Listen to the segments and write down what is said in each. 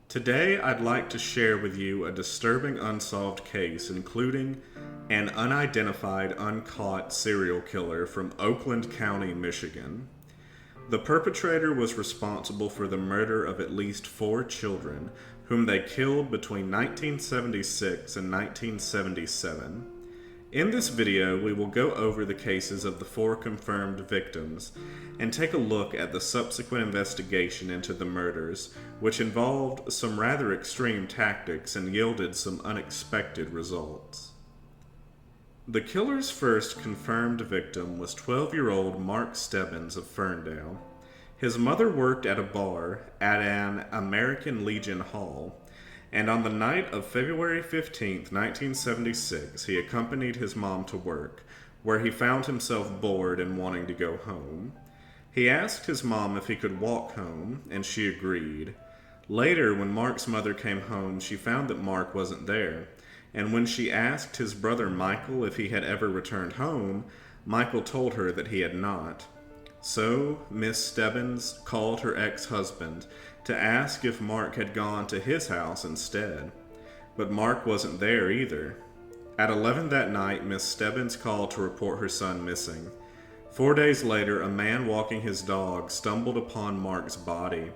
Today, I'd like to share with you a disturbing unsolved case including an unidentified, uncaught serial killer from Oakland County, Michigan. The perpetrator was responsible for the murder of at least 4 children, whom they killed between 1976 and 1977. In this video, we will go over the cases of the 4 confirmed victims and take a look at the subsequent investigation into the murders, which involved some rather extreme tactics and yielded some unexpected results. The killer's first confirmed victim was 12-year-old Mark Stebbins of Ferndale. His mother worked at a bar at an American Legion Hall, and on the night of February 15, 1976, he accompanied his mom to work, where he found himself bored and wanting to go home. He asked his mom if he could walk home, and she agreed. Later, when Mark's mother came home, she found that Mark wasn't there, and when she asked his brother Michael if he had ever returned home, Michael told her that he had not. So, Miss Stebbins called her ex-husband to ask if Mark had gone to his house instead. But Mark wasn't there either. At 11 that night, Miss Stebbins called to report her son missing. 4 days later, a man walking his dog stumbled upon Mark's body.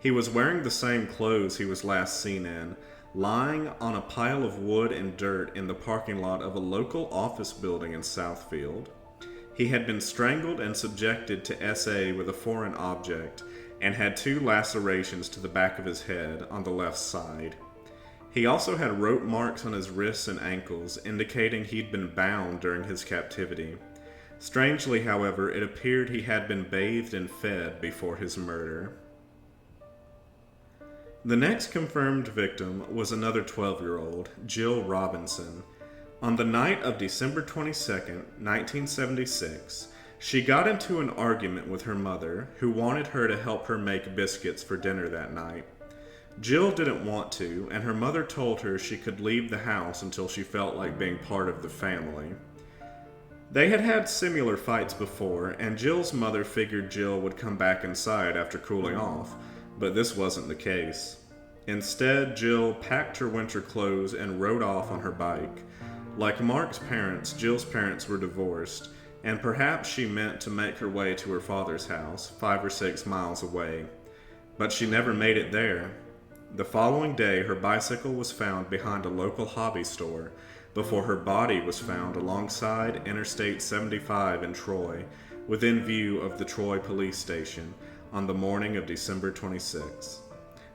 He was wearing the same clothes he was last seen in, lying on a pile of wood and dirt in the parking lot of a local office building in Southfield. He had been strangled and subjected to SA with a foreign object and had 2 lacerations to the back of his head on the left side. He also had rope marks on his wrists and ankles, indicating he'd been bound during his captivity. Strangely, however, it appeared he had been bathed and fed before his murder. The next confirmed victim was another 12-year-old, Jill Robinson. On the night of December 22, 1976, she got into an argument with her mother, who wanted her to help her make biscuits for dinner that night. Jill didn't want to, and her mother told her she could leave the house until she felt like being part of the family. They had had similar fights before, and Jill's mother figured Jill would come back inside after cooling off, but this wasn't the case. Instead, Jill packed her winter clothes and rode off on her bike. Like Mark's parents, Jill's parents were divorced, and perhaps she meant to make her way to her father's house, 5 or 6 miles away. But she never made it there. The following day, her bicycle was found behind a local hobby store, before her body was found alongside Interstate 75 in Troy, within view of the Troy police station, on the morning of December 26.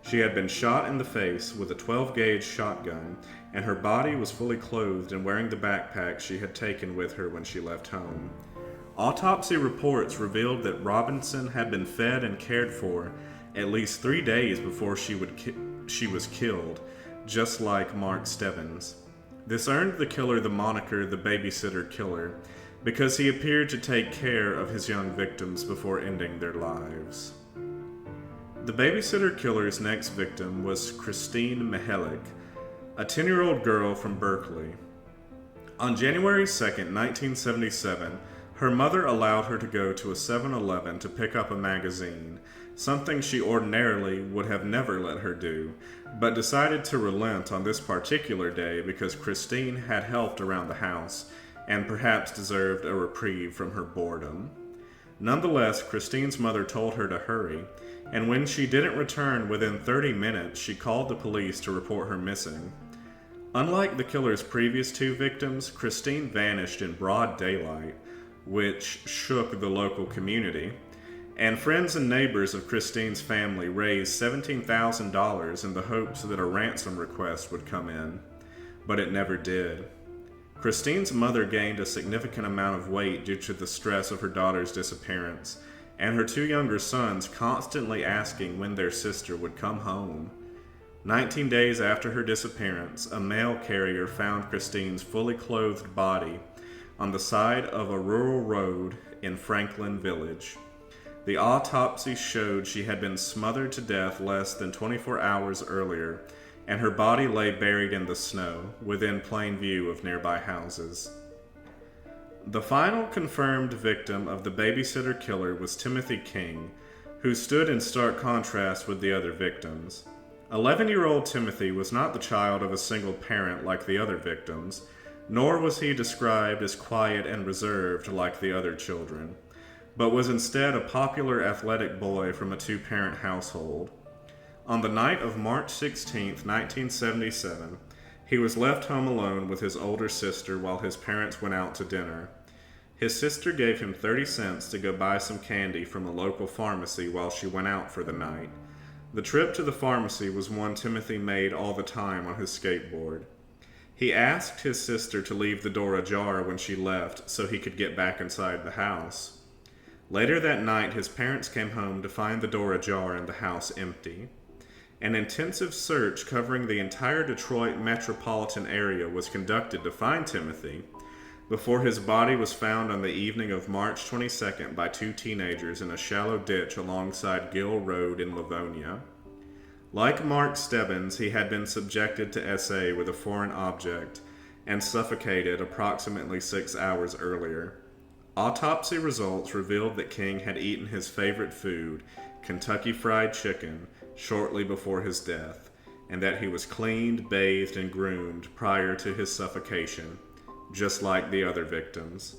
She had been shot in the face with a 12-gauge shotgun, and her body was fully clothed and wearing the backpack she had taken with her when she left home. Autopsy reports revealed that Robinson had been fed and cared for at least 3 days before she was killed, just like Mark Stebbins. This earned the killer the moniker the Babysitter Killer, because he appeared to take care of his young victims before ending their lives. The Babysitter Killer's next victim was Kristine Mihelich, a 10-year-old girl from Berkeley. On January 2, 1977, her mother allowed her to go to a 7-Eleven to pick up a magazine, something she ordinarily would have never let her do, but decided to relent on this particular day because Kristine had helped around the house and perhaps deserved a reprieve from her boredom. Nonetheless, Kristine's mother told her to hurry, and when she didn't return within 30 minutes, she called the police to report her missing. Unlike the killer's previous 2 victims, Kristine vanished in broad daylight, which shook the local community, and friends and neighbors of Kristine's family raised $17,000 in the hopes that a ransom request would come in, but it never did. Kristine's mother gained a significant amount of weight due to the stress of her daughter's disappearance, and her 2 younger sons constantly asking when their sister would come home. 19 days after her disappearance, a mail carrier found Kristine's fully clothed body on the side of a rural road in Franklin Village. The autopsy showed she had been smothered to death less than 24 hours earlier, and her body lay buried in the snow within plain view of nearby houses. The final confirmed victim of the Babysitter Killer was Timothy King, who stood in stark contrast with the other victims. 11-year-old Timothy was not the child of a single parent like the other victims, nor was he described as quiet and reserved like the other children, but was instead a popular athletic boy from a two-parent household. On the night of March 16, 1977, he was left home alone with his older sister while his parents went out to dinner. His sister gave him 30 cents to go buy some candy from a local pharmacy while she went out for the night. The trip to the pharmacy was one Timothy made all the time on his skateboard. He asked his sister to leave the door ajar when she left so he could get back inside the house. Later that night, his parents came home to find the door ajar and the house empty. An intensive search covering the entire Detroit metropolitan area was conducted to find Timothy before his body was found on the evening of March 22nd by two teenagers in a shallow ditch alongside Gill Road in Livonia. Like Mark Stebbins, he had been subjected to SA with a foreign object and suffocated approximately 6 hours earlier. Autopsy results revealed that King had eaten his favorite food, Kentucky Fried Chicken, shortly before his death, and that he was cleaned, bathed, and groomed prior to his suffocation, just like the other victims.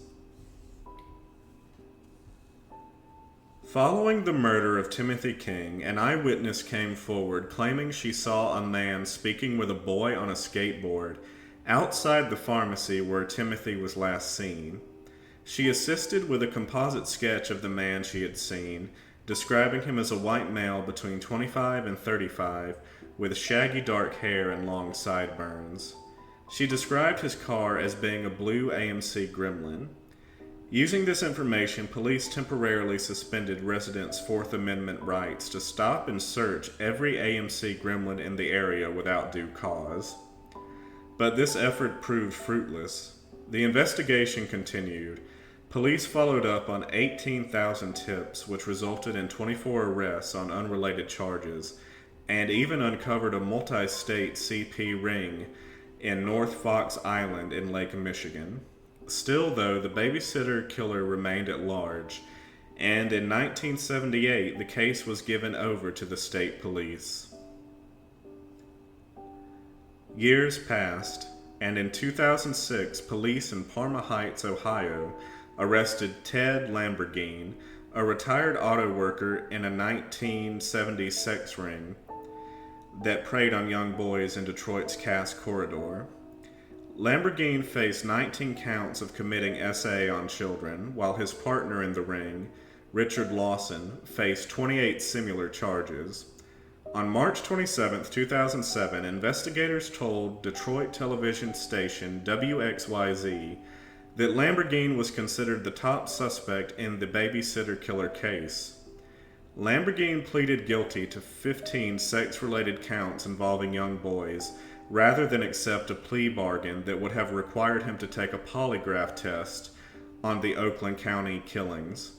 Following the murder of Timothy King, an eyewitness came forward claiming she saw a man speaking with a boy on a skateboard outside the pharmacy where Timothy was last seen. She assisted with a composite sketch of the man she had seen, describing him as a white male between 25 and 35 with shaggy dark hair and long sideburns. She described his car as being a blue AMC Gremlin. Using this information, police temporarily suspended residents' Fourth Amendment rights to stop and search every AMC Gremlin in the area without due cause. But this effort proved fruitless. The investigation continued. Police followed up on 18,000 tips, which resulted in 24 arrests on unrelated charges, and even uncovered a multi-state CP ring in North Fox Island in Lake Michigan. Still, though, the Babysitter Killer remained at large, and in 1978 the case was given over to the state police. Years passed, and in 2006 police in Parma Heights, Ohio, arrested Ted Lamborghini, a retired auto worker in a 1970s sex ring that preyed on young boys in Detroit's Cass Corridor. Lamborghini faced 19 counts of committing SA on children, while his partner in the ring, Richard Lawson, faced 28 similar charges. On March 27, 2007, investigators told Detroit television station WXYZ that Lamborghini was considered the top suspect in the Babysitter Killer case. Lamborghini pleaded guilty to 15 sex-related counts involving young boys, rather than accept a plea bargain that would have required him to take a polygraph test on the Oakland County killings.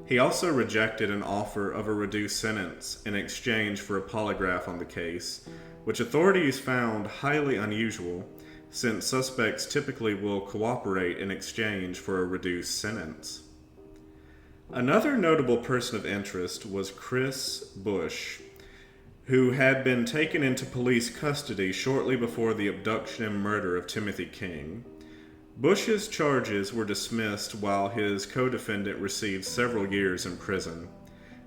He also rejected an offer of a reduced sentence in exchange for a polygraph on the case, which authorities found highly unusual, since suspects typically will cooperate in exchange for a reduced sentence. Another notable person of interest was Chris Bush, who had been taken into police custody shortly before the abduction and murder of Timothy King. Bush's charges were dismissed while his co-defendant received several years in prison.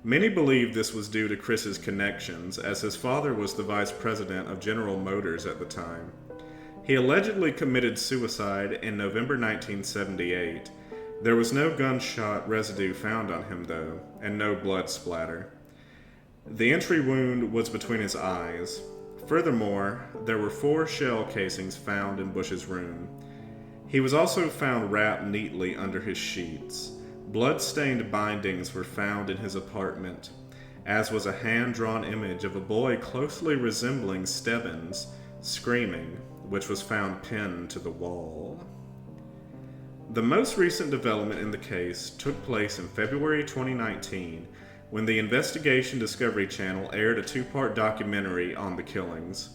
Many believe this was due to Chris's connections, as his father was the vice president of General Motors at the time. He allegedly committed suicide in November 1978. There was no gunshot residue found on him, though, and no blood splatter. The entry wound was between his eyes. Furthermore, there were 4 shell casings found in Bush's room. He was also found wrapped neatly under his sheets. Blood-stained bindings were found in his apartment, as was a hand-drawn image of a boy closely resembling Stebbins, screaming, which was found pinned to the wall. The most recent development in the case took place in February 2019, when the Investigation Discovery Channel aired a 2-part documentary on the killings.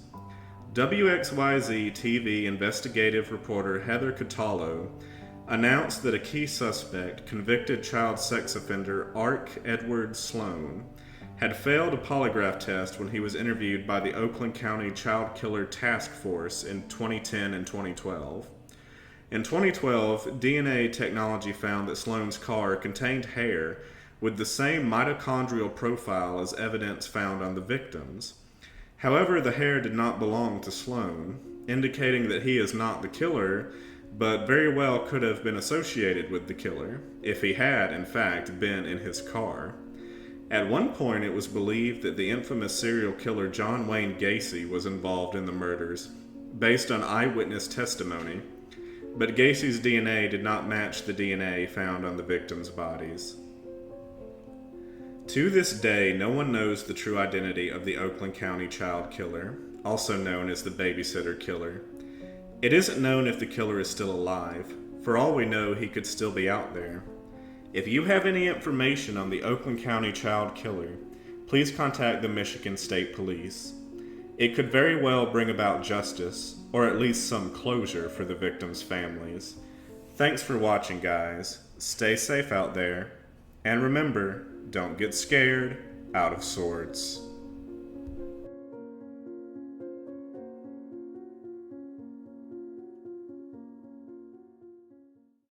WXYZ TV investigative reporter Heather Cataldo announced that a key suspect, convicted child sex offender Ark Edward Sloan, had failed a polygraph test when he was interviewed by the Oakland County Child Killer Task Force in 2010 and 2012. In 2012, DNA technology found that Sloan's car contained hair with the same mitochondrial profile as evidence found on the victims. However, the hair did not belong to Sloan, indicating that he is not the killer, but very well could have been associated with the killer, if he had, in fact, been in his car. At one point, it was believed that the infamous serial killer John Wayne Gacy was involved in the murders, based on eyewitness testimony, but Gacy's DNA did not match the DNA found on the victims' bodies. To this day, no one knows the true identity of the Oakland County child killer, also known as the Babysitter Killer. It isn't known if the killer is still alive. For all we know, he could still be out there. If you have any information on the Oakland County child killer, please contact the Michigan State Police. It could very well bring about justice, or at least some closure for the victims' families. Thanks for watching, guys. Stay safe out there. And remember, don't get scared out of swords.